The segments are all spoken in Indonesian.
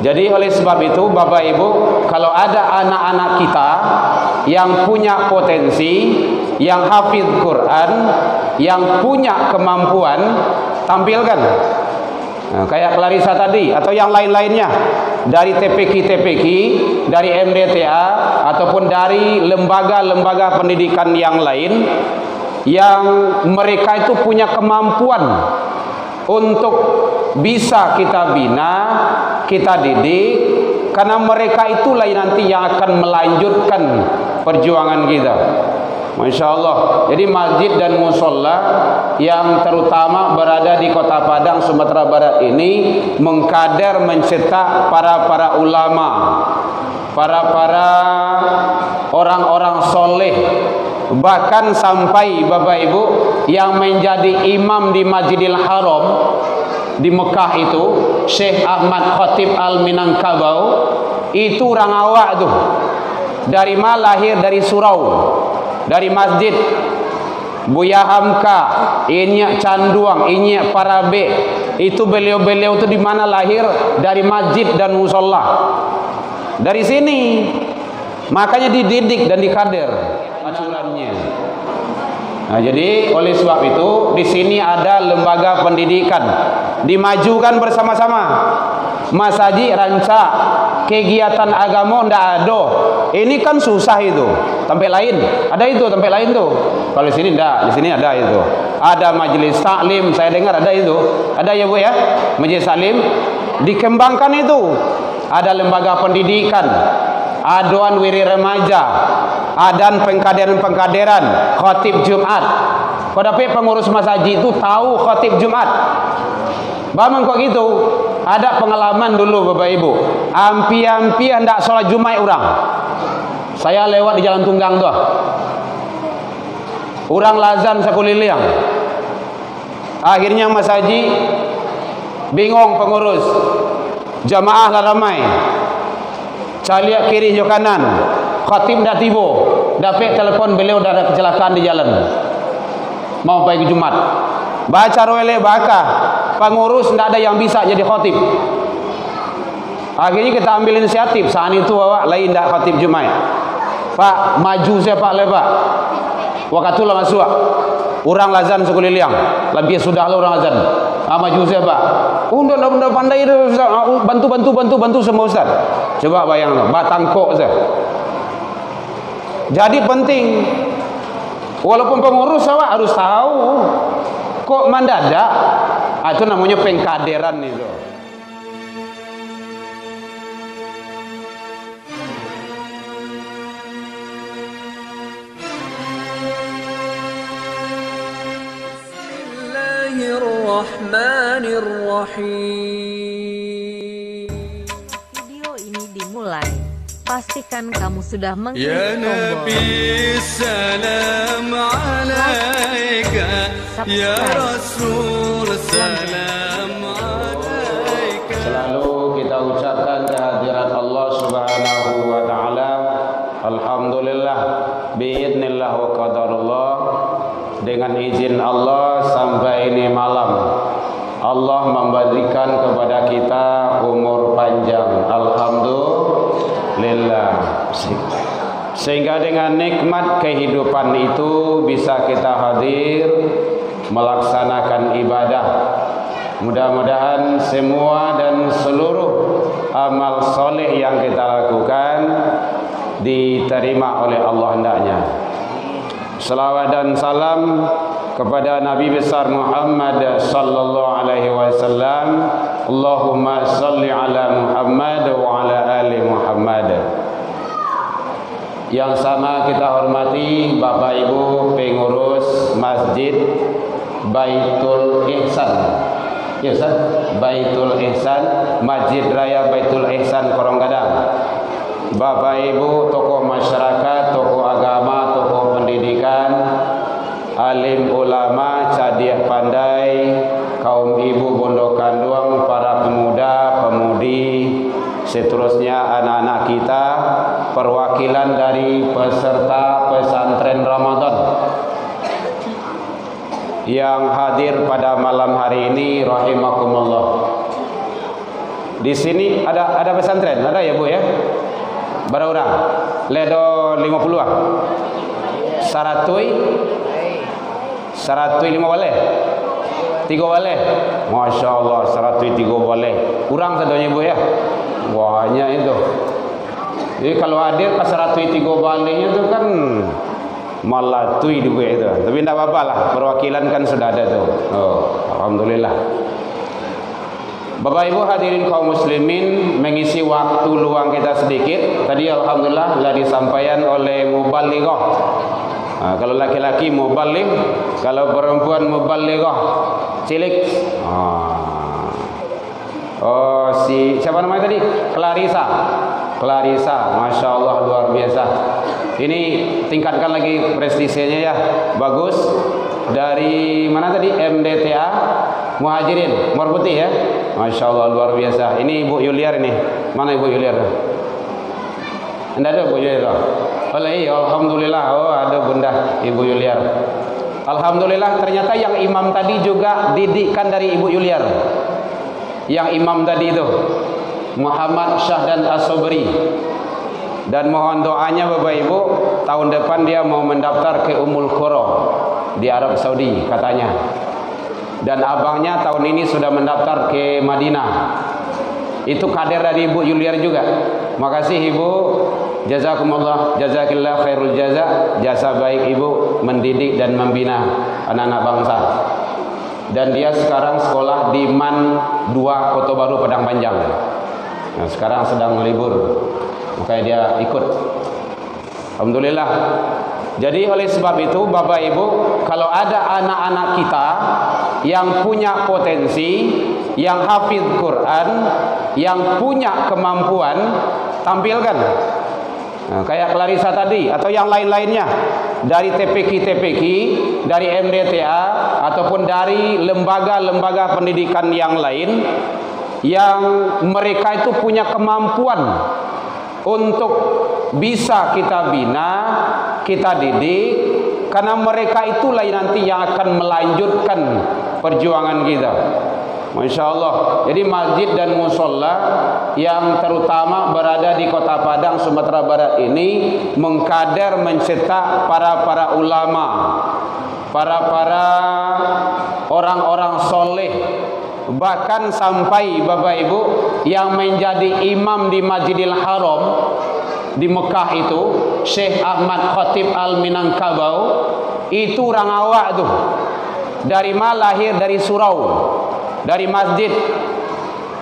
Jadi oleh sebab itu Bapak Ibu, kalau ada anak-anak kita yang punya potensi, yang hafid Quran, yang punya kemampuan, tampilkan. Nah, kayak Clarissa tadi atau yang lain-lainnya, dari TPQ, dari MDTA ataupun dari lembaga-lembaga pendidikan yang lain, yang mereka itu punya kemampuan untuk bisa kita bina, kita didik, karena mereka itulah nanti yang akan melanjutkan perjuangan kita. Masya Allah. Jadi masjid dan musola yang terutama berada di Kota Padang, Sumatera Barat ini mengkader, mencetak para ulama, para orang-orang soleh, bahkan sampai Bapak Ibu yang menjadi imam di Masjidil Haram di Mekah itu, Syekh Ahmad Khatib Al-Minangkabau, itu orang awak tuh. Dari mana lahir? Dari surau, dari masjid. Buya Hamka, Inyak Canduang, Inyak Parabe, itu beliau-beliau itu di mana lahir? Dari masjid dan musola. Dari sini, makanya dididik dan dikader aturannya. Nah, jadi oleh sebab itu di sini ada lembaga pendidikan, dimajukan bersama-sama. Mas Haji rancak kegiatan agama ndak ada. Ini kan susah itu. Tempat lain ada itu, tempat lain tuh. Kalau di sini ndak, di sini ada itu. Ada majelis taklim, saya dengar ada itu. Ada ya Bu ya? Majelis taklim dikembangkan itu. Ada lembaga pendidikan, aduan wiri remaja, adan pengkaderan, khatib Jumat. Kau dapat pengurus Mas Haji itu tahu khatib Jumat. Bagaimana kok gitu? Ada pengalaman dulu Bapak Ibu. Ampi-ampi hendak sholat Jumat orang. Saya lewat di Jalan Tunggang tuh. Orang lazan sakuliliang. Akhirnya Mas Haji bingung pengurus. Jamaah lah ramai. Caliak kiri jo kanan. Khatib dah tiba. Dapat telepon beliau dah ada kecelakaan di jalan. Mau pergi Jumat. Baca roele baka. Pengurus tidak ada yang bisa jadi khatib. Akhirnya kita ambil inisiatif. Saat itu awak lain tidak khatib Jumat. Pak, maju saya Pak le Pak. Wakatulah masuk. Orang lazan sekuliliang. Lebih sudah lah orang lazan. Maju saya Pak. Oh, dah pandai itu. Bantu semua Ustaz. Coba bayang tu. Batangkok saya. Jadi penting. Walaupun pengurus awak harus tahu. Kok mendadak? Itu namanya pengkaderan itu. Bismillahirrahmanirrahim. Video ini dimulai. Pastikan kamu sudah mengklik tombol salam alaika ya Rasul salam alaika. Selalu kita ucapkan kehadirat Allah Subhanahu wa taala. Alhamdulillah biidznillah wa qadarullah. Dengan izin Allah sampai ini malam Allah memberikan kepada kita umur panjang. Alhamdulillah. Sehingga dengan nikmat kehidupan itu bisa kita hadir melaksanakan ibadah. Mudah-mudahan semua dan seluruh amal soleh yang kita lakukan diterima oleh Allah hendaknya. Salawat dan salam kepada Nabi besar Muhammad sallallahu alaihi wasallam. Allahumma salli ala Muhammad wa ala ali Muhammad. Yang sama kita hormati Bapak Ibu pengurus Masjid Baitul Ihsan. Ya Ustaz, Baitul Ihsan, Masjid Raya Baitul Ihsan Koronggadang. Bapak Ibu tokoh masyarakat, tokoh agama, tokoh pendidikan, alim ulama, cadiak pandai, kaum ibu bondo kanduang, para pemuda, pemudi, seterusnya anak-anak kita, perwakilan dari peserta pesantren Ramadan yang hadir pada malam hari ini, rahimakumullah. Di sini ada pesantren, ada ya Bu ya? Berapa orang? Ledo 50 ah. Saratui 5 boleh? 3 boleh? Masya Allah, 103 boleh. Kurang sadonya Bu ya? Banyak itu. Jadi kalau hadir pas 103 bolehnya itu kan malah tui juga itu. Tapi tidak apa-apa lah, perwakilan kan sudah ada tuh. Oh, alhamdulillah. Bapak Ibu hadirin kaum muslimin, mengisi waktu luang kita sedikit. Tadi alhamdulillah telah disampaikan oleh mubalighah. Kalau laki-laki mubaligh, kalau perempuan mubalighah. Cilik. Oh, siapa namanya tadi? Clarissa, Masya Allah luar biasa. Ini tingkatkan lagi prestisenya ya, bagus. Dari mana tadi? MDTA Muhajirin, Merputih ya. Masya Allah luar biasa. Ini Ibu Yuliar ini. Mana Ibu Yuliar? Anda ada Bu Yuliar? Iya, alhamdulillah. Oh, ada Bunda Ibu Yuliar. Alhamdulillah, ternyata yang imam tadi juga didikan dari Ibu Yuliar. Yang imam tadi itu Muhammad Syahdan As-Sobri. Dan mohon doanya Bapak Ibu, tahun depan dia mau mendaftar ke Ummul Qura di Arab Saudi katanya. Dan abangnya tahun ini sudah mendaftar ke Madinah. Itu kader dari Ibu Yuliar juga. Makasih Ibu, jazakumullah, jazakillah khairul jaza. Jasa baik Ibu mendidik dan membina anak-anak bangsa. Dan dia sekarang sekolah di MAN 2 Kota Baru Padang Panjang. Nah, sekarang sedang melibur, makanya dia ikut. Alhamdulillah. Jadi oleh sebab itu Bapak Ibu, kalau ada anak-anak kita yang punya potensi, yang hafid Quran, yang punya kemampuan, tampilkan. Nah, kayak Clarissa tadi atau yang lain-lainnya, dari TPQ, dari MDTA ataupun dari lembaga-lembaga pendidikan yang lain, yang mereka itu punya kemampuan untuk bisa kita bina, kita didik, karena mereka itulah nanti yang akan melanjutkan perjuangan kita. Masya Allah. Jadi masjid dan musola yang terutama berada di Kota Padang, Sumatera Barat ini mengkader, mencetak para ulama, para orang-orang soleh. Bahkan sampai Bapak Ibu yang menjadi imam di Masjidil Haram di Mekah itu, Syekh Ahmad Khatib Al-Minangkabau, itu orang awak tuh. Dari mana lahir? Dari surau, dari masjid.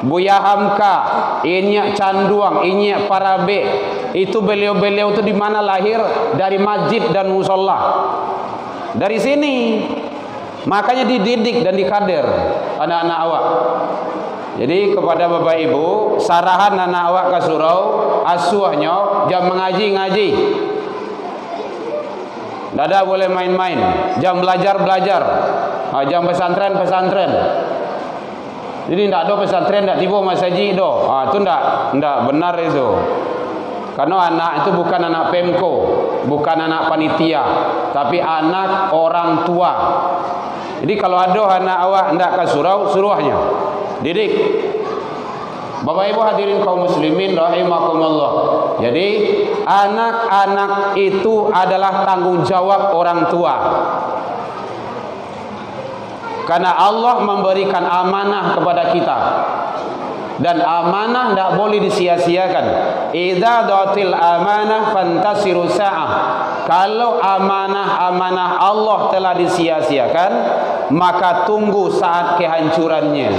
Buya Hamka, Inyak Canduang, Inyak Parabe, itu beliau-beliau itu di mana lahir? Dari masjid dan musola. Dari sini. Makanya dididik dan dikader anak-anak awak. Jadi kepada Bapak Ibu, sarahan anak awak ke surau, asuhnya jam mengaji-ngaji. Tidak boleh main-main. Jam belajar-belajar. Jam pesantren-pesantren. Jadi tidak ada pesantren, tidak tiba masaji do. Itu tidak benar itu. Karena anak itu bukan anak Pemko, bukan anak panitia, tapi anak orang tua. Jadi kalau ada anak awak hendak ke surau, suruhnya didik. Bapak Ibu hadirin kaum muslimin rahimakumullah. Jadi anak-anak itu adalah tanggung jawab orang tua. Karena Allah memberikan amanah kepada kita. Dan amanah tidak boleh disia-siakan. Idza datil amanah fantasiru sa'ah. Kalau amanah-amanah Allah telah disia-siakan, maka tunggu saat kehancurannya.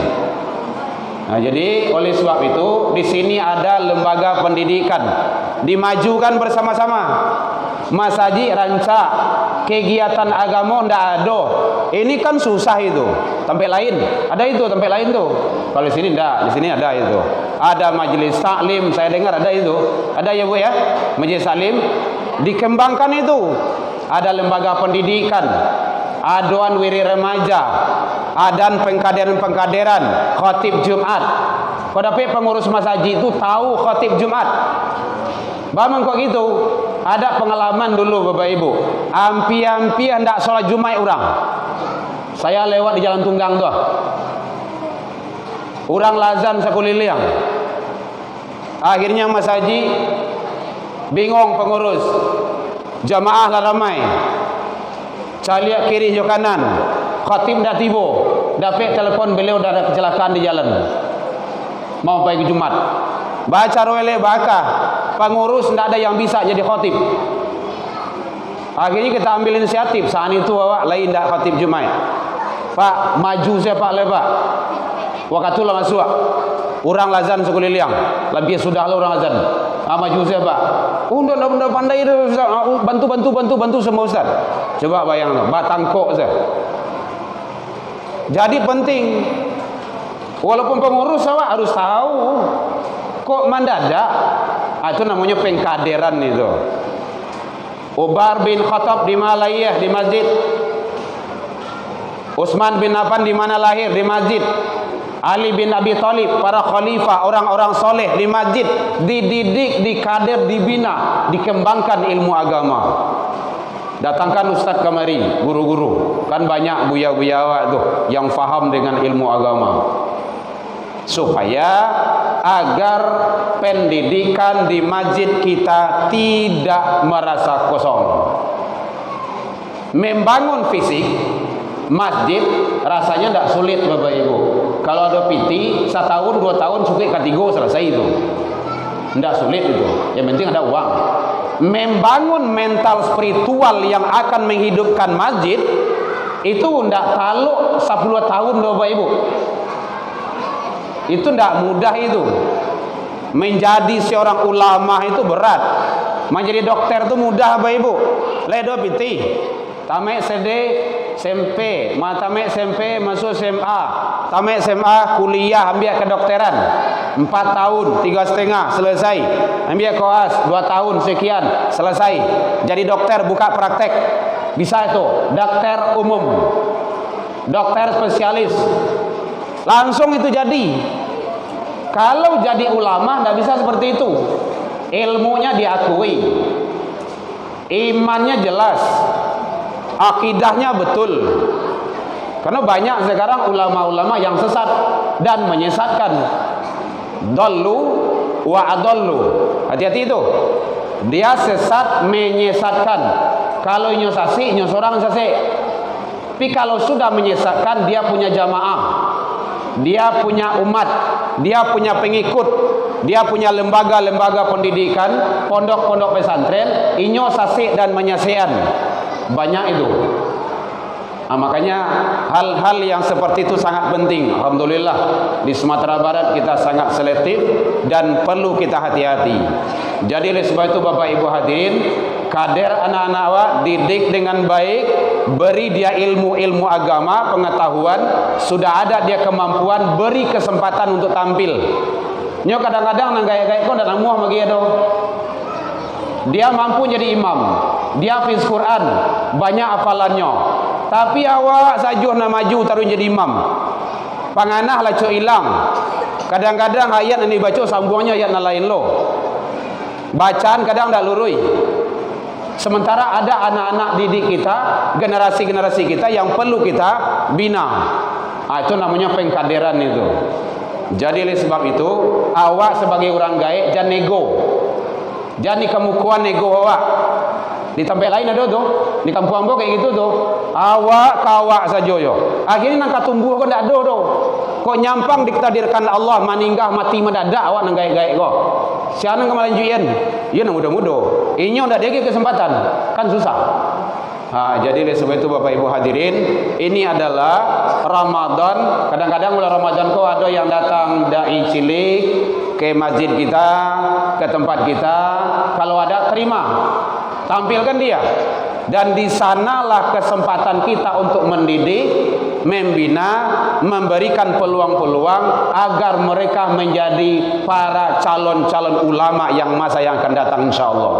Nah, jadi oleh sebab itu di sini ada lembaga pendidikan dimajukan bersama-sama. Mas Haji rancak kegiatan agama ndak ada. Ini kan susah itu. Tempat lain ada itu, tempat lain tuh. Kalau di sini ndak, di sini ada itu. Ada majelis taklim, saya dengar ada itu. Ada ya Bu ya? Majelis taklim dikembangkan itu. Ada lembaga pendidikan, aduan wiri remaja, adan pengkaderan-pengkaderan, khatib Jumat. Kau dapat pengurus Mas Haji itu tahu khatib Jumat. Bagaimana kok gitu? Ada pengalaman dulu Bapak Ibu. Ampi-ampi hendak sholat Jumat orang. Saya lewat di Jalan Tunggang tuh. Orang lazan sakuliliang. Akhirnya Mas Haji bingung pengurus, jamaah lah ramai, caliak kiri jo kanan, khatib dah tiba, dapat telepon beliau dah ada kecelakaan di jalan, mau pergi Jumat, baca roele baka, pengurus tidak ada yang bisa jadi khatib. Akhirnya kita ambil inisiatif, saat itu awak lain tak khatib Jumat, Pak maju saya Pak lepak, wakatulah masuk, orang lazan sekuliliang, lebih sudah lah orang lazan. Maju saya Pak. Unda pandai itu bantu semua Ustaz. Coba bayang tu, batangkok saya. Jadi penting, walaupun pengurus awak harus tahu, kok mendadak, itu namanya pengkaderan itu. Umar bin Khattab di Malayah di masjid. Utsman bin Affan di mana lahir? Di masjid. Ali bin Abi Thalib, para khalifah, orang-orang soleh di masjid, dididik, dikader, dibina, dikembangkan ilmu agama. Datangkan ustaz kemari, guru-guru, kan banyak buya-buya awak tuh yang faham dengan ilmu agama, supaya agar pendidikan di masjid kita tidak merasa kosong. Membangun fisik masjid rasanya tidak sulit Bapak Ibu. Kalau ada PT 1 tahun 2 tahun cukup ketigo selesai itu, tidak sulit itu. Yang penting ada uang. Membangun mental spiritual yang akan menghidupkan masjid itu tidak taluk 10 tahun Bapak Ibu. Itu tidak mudah itu. Menjadi seorang ulama itu berat. Menjadi dokter itu mudah Bapak Ibu. Ledo PT, tamek SD, SMP, tamek SMP masuk SMA, tamek SMA kuliah ambil kedokteran 4 tahun 3,5 selesai, ambil koas 2 tahun sekian selesai, jadi dokter buka praktek bisa itu, dokter umum, dokter spesialis langsung itu jadi. Kalau jadi ulama tidak bisa seperti itu. Ilmunya diakui, imannya jelas, akidahnya betul. Karena banyak sekarang ulama-ulama yang sesat dan menyesatkan. Dallu wa adallu. Hati-hati itu. Dia sesat menyesatkan. Kalau nyosasi, nyosorang sase. Tapi kalau sudah menyesatkan, dia punya jamaah, dia punya umat, dia punya pengikut, dia punya lembaga-lembaga pendidikan, pondok-pondok pesantren, inyo sasik dan menyasean. Banyak itu. Nah, makanya hal-hal yang seperti itu sangat penting. Alhamdulillah di Sumatera Barat kita sangat selektif dan perlu kita hati-hati. Jadi oleh sebab itu Bapak Ibu hadirin, kader anak-anak awak, didik dengan baik, beri dia ilmu-ilmu agama, pengetahuan, sudah ada dia kemampuan, beri kesempatan untuk tampil. Nyo kadang-kadang nang gaya-gaya kok ndak muah bagi ado. Dia mampu jadi imam, dia hafiz Quran, banyak hafalannya. Tapi awak sajuh nak maju taruh jadi imam. Panganah lah cok hilang. Kadang-kadang ayat yang dibaca sambungnya ayat lain lo. Bacaan kadang tak lurui. Sementara ada anak-anak didik kita, generasi-generasi kita yang perlu kita bina. Itu namanya pengkaderan itu. Jadi oleh sebab itu, awak sebagai orang gaib jangan nego. Jangan dikemukuan nego awak. Di tempat lain ada tuh, di kampung ambo kayak gitu tuh. Awak kawak saja yo. Akhirnya nang katumbuh kok ndak ada tuh. Kok nyampang diktadirkan Allah maninggal mati mendadak awak nang gaib-gaib kok. Siapa nang kemalanjuan? Iya nang muda-muda. Inyo ndak ada kesempatan, kan susah. Jadi oleh sebab itu Bapak Ibu hadirin, ini adalah Ramadan. Kadang-kadang bulan Ramadan kok ada yang datang dai cilik ke masjid kita, ke tempat kita. Kalau ada terima, tampilkan dia. Dan di sanalah kesempatan kita untuk mendidik, membina, memberikan peluang-peluang agar mereka menjadi para calon-calon ulama yang masa yang akan datang insyaallah.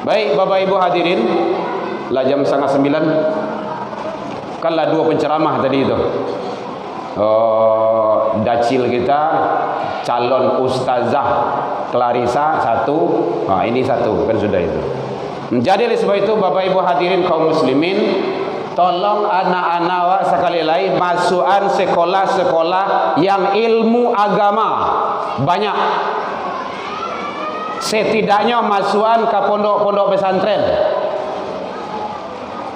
Baik Bapak Ibu hadirin, lah jam 8:30 kan lah 2 penceramah tadi itu. Dacil kita calon ustazah Clarissa 1, ini 1 kan sudah itu. Jadi oleh sebab itu Bapak Ibu hadirin kaum muslimin, tolong anak-anak sekali lagi masukan sekolah-sekolah yang ilmu agama banyak. setidaknya masukan ke pondok-pondok pesantren.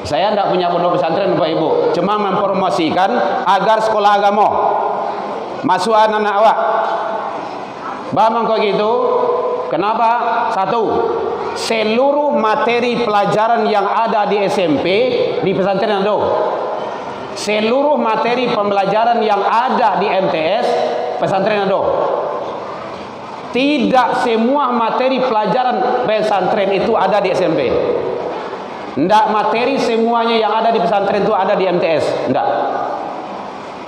Saya tidak punya pondok pesantren Bapak Ibu, cuma mempromosikan agar sekolah agama masukan anak awak. Bang kok gitu? Kenapa? Satu, seluruh materi pelajaran yang ada di SMP di pesantren ada. Seluruh materi pembelajaran yang ada di MTS pesantren ada. Tidak semua materi pelajaran pesantren itu ada di SMP. Tidak materi semuanya yang ada di pesantren itu ada di MTS. Tidak.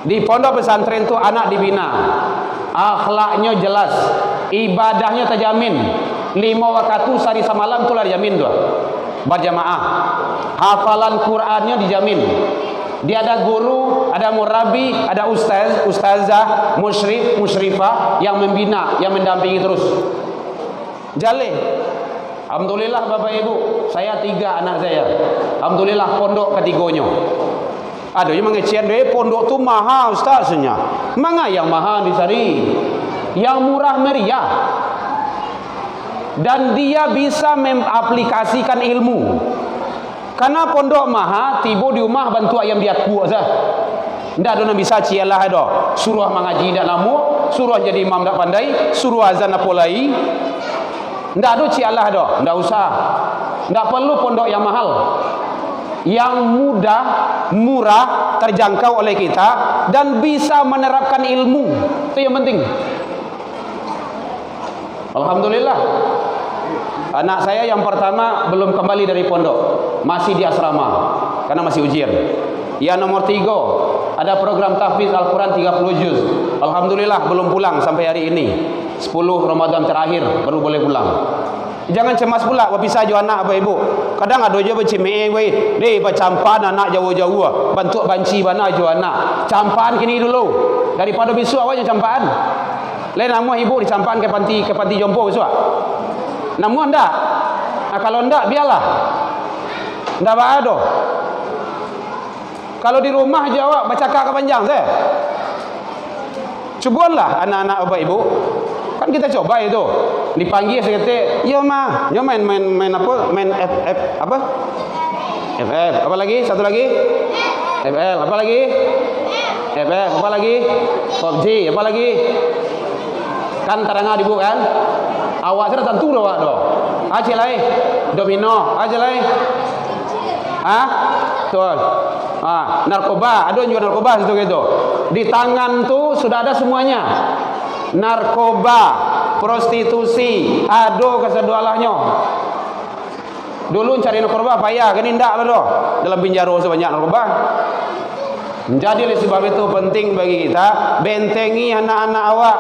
Di pondok pesantren itu anak dibina, akhlaknya jelas, ibadahnya terjamin, 5 waktu sehari semalam itulah dijamin tuh, berjamaah, hafalan Qurannya dijamin. Dia ada guru, ada murabi, ada ustaz, ustazah, musyrif, musyrifah yang membina, yang mendampingi terus. Jaleh. Alhamdulillah Bapak Ibu, saya 3 anak saya. Alhamdulillah pondok ketiganya. Ada yang mengecek deh pondok tu mahal ustaznya. Mana yang mahal dicari? Yang murah meriah. Dan dia bisa mengaplikasikan ilmu. Karena pondok mahal, tiba di rumah bantu ayam dia kuat sah. Ndak ada yang bisa cialah ada. Suruh mengaji ndak lamu, suruh jadi imam ndak pandai, suruh azan apa lagi. Ndak ada cialah ada, ndak usah. Ndak perlu pondok yang mahal. Yang mudah, murah, terjangkau oleh kita dan bisa menerapkan ilmu. Itu yang penting. Alhamdulillah. Anak saya yang pertama belum kembali dari pondok, masih di asrama karena masih ujian. Yang nomor 3 ada program tahfiz Al-Quran 30 juz. Alhamdulillah belum pulang sampai hari ini. 10 Ramadan terakhir baru boleh pulang. Jangan cemas pula bisa jo anak Bapak Ibu. Kadang ada jo becime we, deh bacampan anak jauh-jauh, bantu banci bana jo anak. Campaan kini dulu daripada besok awaknya campaan. Lain nama ibu dicampaan ke panti jompo besok. Namun ndak. Nah, kalau ndak biarlah. Ndak ada. Kalau di rumah jawab baca kakak panjang saya. Cobalah anak-anak Bapak Ibu. Kan kita coba itu. Dipanggil saya kata, "Yo ma, yo main apa? Main FF apa? FF. Apa lagi? Satu lagi? FL. Apa lagi? FF. Apa lagi? PUBG. Apa lagi? Kan terangah dibu kan? Awak sudah tentu dah awak dah. Aje lai. Domino. Aje lai. Ah? Betul. Ah, narkoba. Ada juga narkoba situ gitu. Di tangan tu sudah ada semuanya. Narkoba, prostitusi, ada kesedualahnya. Dulu cari narkoba payah, kan indah lah doh. Dalam penjara sebanyak narkoba. Jadi oleh sebab itu penting bagi kita bentengi anak-anak awak.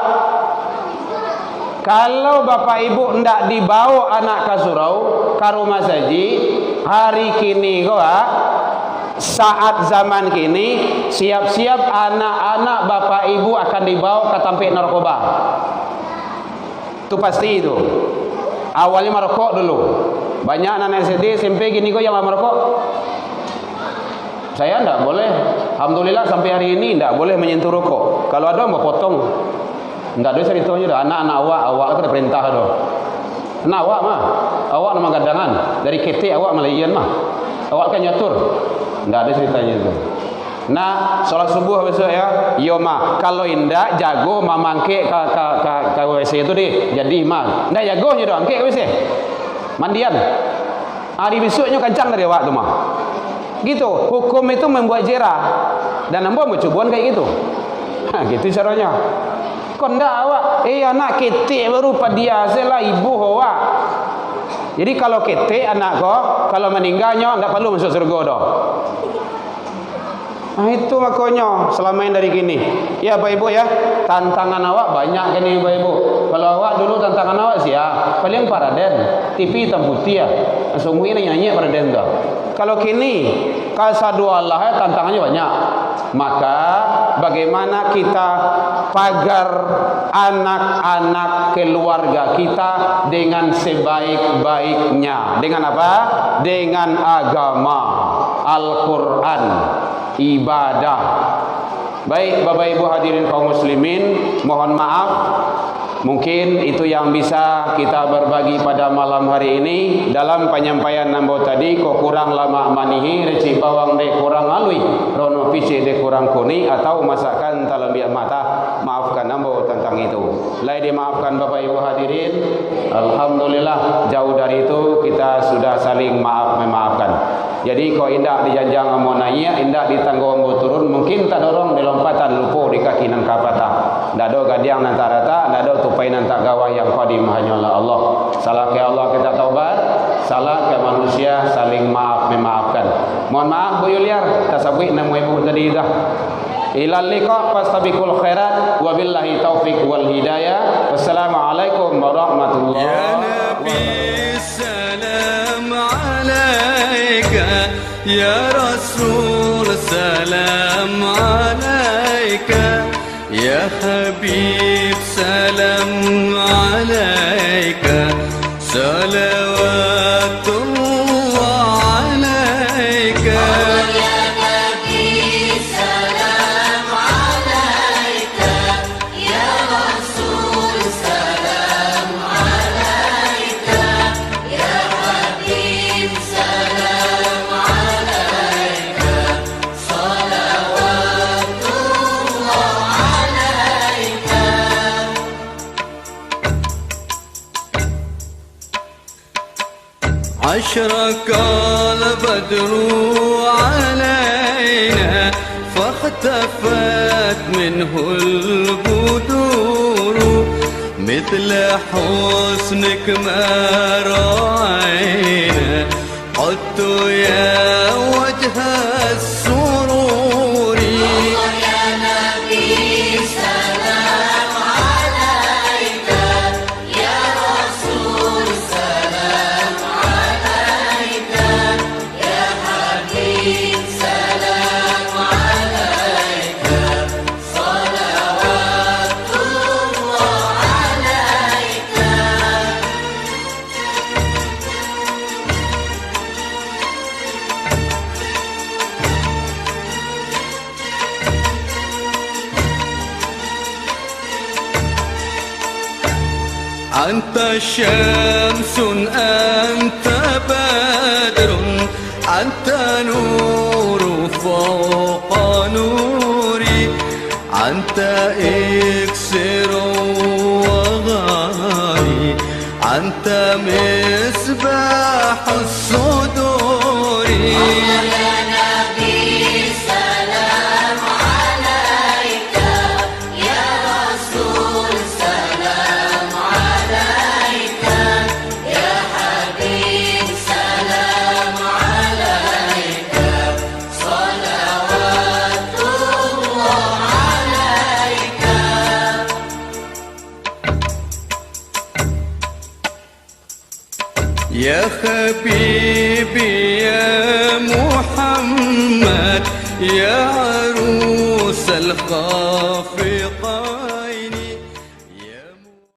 Kalau bapak ibu hendak dibawa anak ke surau, ke rumah saji, hari kini saat zaman kini, siap-siap anak-anak bapak ibu akan dibawa ke tampik narkoba. Itu pasti itu. Awalnya merokok dulu. Banyak anak SD, SMP gini kok yang merokok. Saya enggak boleh. Alhamdulillah sampai hari ini enggak boleh menyentuh rokok. Kalau ada mau potong. Enggak ada ceritanya dah. Anak-anak awak itu ada perintah dah. Nah awak mah, awak nama gadangan dari KT awak Malaysian mah. Awak kan nyatur. Enggak ada ceritanya itu. Nah, sholat subuh besok ya. Yo mah, kalau indak jago mamangke ke WC itu deh. Jadi mah, ndak jago je doang ke WC. Mandian. Hari besoknya kencang dari awak tu mah. Gitu. Hukum itu membuat jerah. Dan ambo mau cobaan kayak gitu. Nah, gitu caranya. Kok ndak awak? Anak ketik baru padiaselah ibu awak. Jadi kalau ketik anak kau, kalau meninggalnya ndak perlu masuk surga dah. Nah itu makanya selama ini dari gini. Ya Bapak Ibu ya, tantangan awak banyak kan ini Bapak Ibu. Kalau awak dulu tantangan awak sih ya, paling paraden, TV hitam putih ya. Semua ini nyanyi paraden dah. Kalau kini kasadu Allah ya tantangannya banyak. Maka bagaimana kita pagar anak-anak keluarga kita dengan sebaik-baiknya. Dengan apa? Dengan agama, Al-Quran, ibadah. Baik Bapak Ibu hadirin kaum muslimin, mohon maaf Mungkin itu yang bisa kita berbagi pada malam hari ini. Dalam penyampaian nambo tadi, ko kurang lama manihi, reci bawang de kurang alui, rono pisi de kurang kuni, atau masakan talambia mata. Maafkan nambo tentang itu. Lai dimaafkan Bapak Ibu hadirin. Alhamdulillah, jauh dari itu kita sudah saling memaafkan. Jadi kau indak dijanjang mau nanya, indak ditanggung mau turun, mungkin tak dorong di lompatan lupo di kaki nan kapata. Dado gadiang nan tak rata, dado tupai nan tak gawah yang qadim hanyalah Allah. Salah ke Allah kita taubat, salah ke manusia saling memaafkan. Mohon maaf Bu Yuliar, tasabih nama ibu tadi dah. Ilal liqa fastabiqul khairat wabillahi taufiq wal hidayah. Wassalamualaikum warahmatullahi wabarakatuh. يا رسول سلام عليك يا حبيب سلام عليك صلوات الله عليك يا نبي سلام عليك يا رسول سلام عليك يا حبيب سلام أشرق البدر علينا فاختفت منه البدور مثل حسنك ما رأينا قلت يا وجه السرور يا نبي سلام عليك يا رسول سلام عليك يا حبيب سلام عليك صلوات الله عليك أنت شمس أنت بدر أنت نور فوق نوري أنت إكسر وغالي أنت مصباح الصدور يا نبي سلام عليك يا رسول سلام عليك يا حبيب سلام عليك صلوات الله عليك يا حبيبي يا محمد يا عروس الخافي